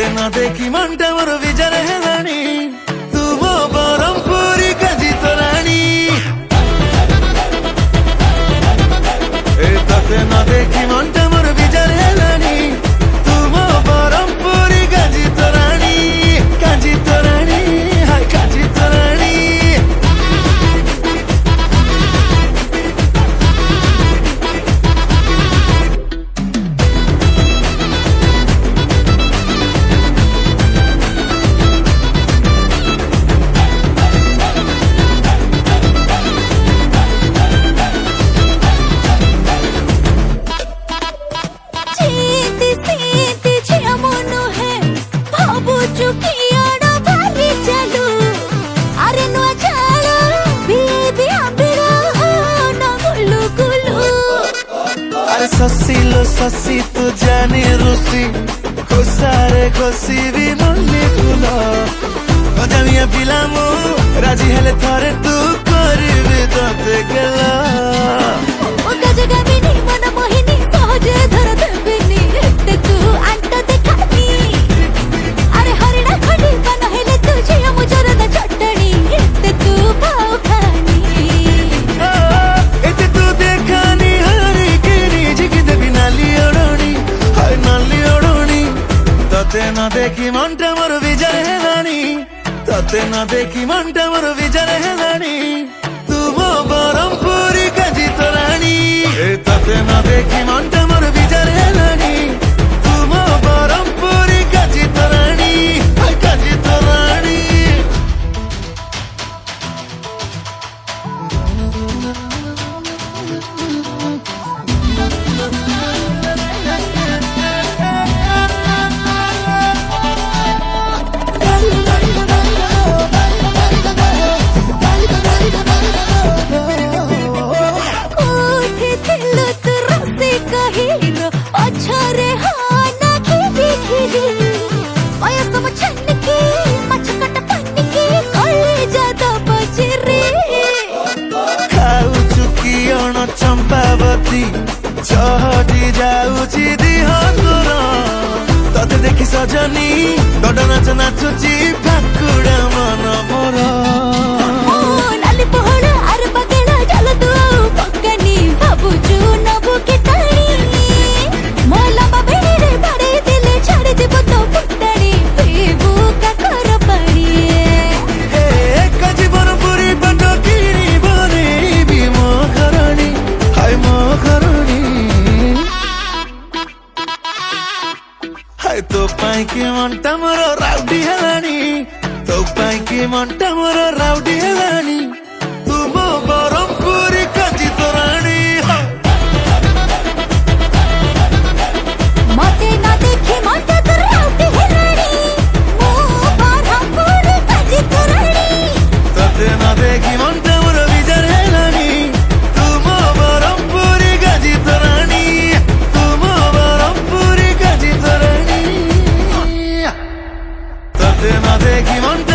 तते न देखी मनटा मोर विचार हेलानी तू मो बरमपुरी काजी तोरानी तते न देखी मनटा मोर विचार हेलानी तू मो बरमपुरी काजी तोरानी हाय काजी तोरानी ससीलो ससी तू जानी रुसी खोसारे खोसी भी मल्ली फूल मजामिया पिलामु राजी हेले थरे तू करिबे तते गेला ओ गजगा बिनी मन मोहिनी सहजे धर देबिनी एते तू अंत देखानी अरे हरिणा खडी बन हेले तुझे मुजर द चटणी एते तू खाओ खानी एते तू देखानी तते न देखी मनटा मोर विचार हेलानी तते न देखी मनटा मोर विचार हेलानी तू मो बरमपुरी काजी तोरानी तते न देखी मनटा मोर विचार हेलानी तू मो बरमपुरी काजी तोरानी काजी तोरानी चंपावती चहटी जाऊची दिह तोर तते देखी सजनी दड नाच नाचुची फाकुड़ा मन मोर लाली पहड़ आर बगेड़ा चल तू पकनी भाबुचु नबु के ताणी मोला बाबेड़ी रे बाड़े दिले छाड़ी देब तो पुटाणी फेबू का कर पानी काजी बरमपुरी बटो किनी बने भी मो करणी हाय मो करणी हाय तो पाई के मनटा मोर राउडी हेलानी तो पाई के मनटा मोर राउडी हेलानी तू मो बरमपुरी काजी तोरानी मते ना देखी मनटा तोर राउडी हेलानी मो बरमपुरी काजी तोरानी तते ना देखी मनटा मोर विचार हेलानी तू मो बरमपुरी काजी तोरानी तू मो बरमपुरी काजी तोरानी तते ना देखी मनटा